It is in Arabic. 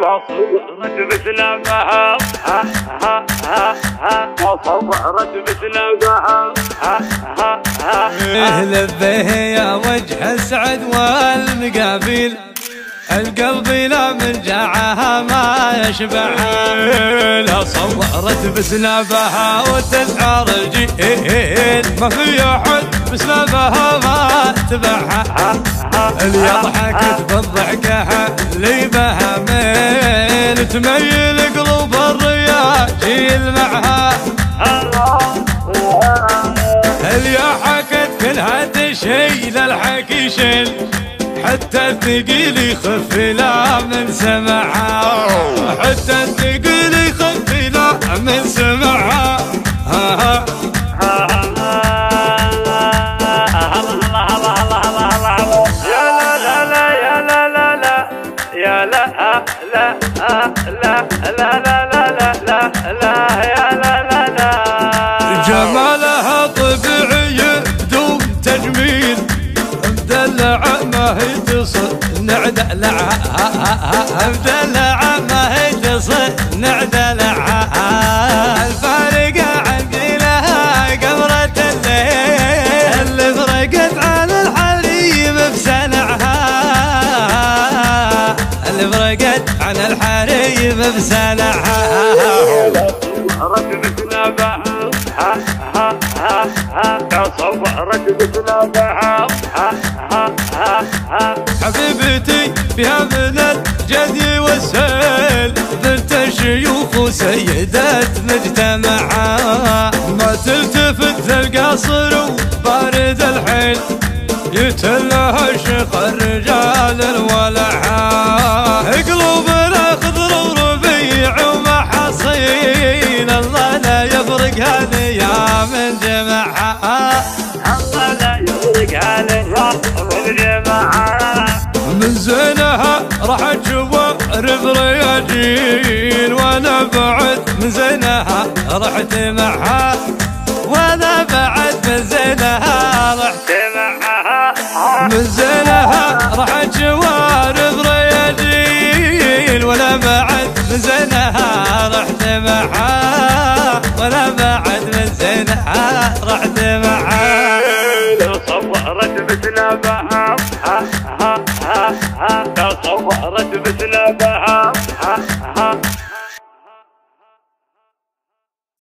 وصورت مثلها وصورت مثلها لبيه يا وجه السعد والمقابل القلب لا من جاعها ما يشبعها لا صورت بسنابها وتسعر الجيل ما في احد بسنابها ما تبعها اللي ضحكت بالضحكة اللي بها ميل تميل قلوب الرياجيل معها اللي حكت كلها تشيل الحكي شيل حتى الثقيل يخف لا من سمعها حتى الثقيل يخف لا من سمعها يا لا لا يا لا لا لا يا لا لا لا لا لا لا لا لا يا لا لا لا جمالها طبيعي بدون تجميل مدلعة ما هي تصنع دلعها مدلعة ما هي تصنع دلعها الفارقة عن قيلها قمرة الليل اللي فرقت عن الحريم بسنعها اللي فرقت عن الحريم بسنعها صورت مثلها صورت مثلها حبيبتي بها من الجدي والسيل بنت الشيوخ وسيدات مجتمعها ما تلتفت للقصر وبارد الحيل يتلها شيخ الرجال الولعها قلوبنا خضر وربيع ومحاصيل الله لا يفرق هاليام من جمعها الله لا يفرق هاليام من جمعها من زينها راح تشوف رياجيل وانا بعد من زينها رحت معها وانا بعد من زينها رحت معها من زينها راح تشوف رياجيل وانا بعد من زينها رحت معها وانا بعد من زينها رحت معها صورت مثلها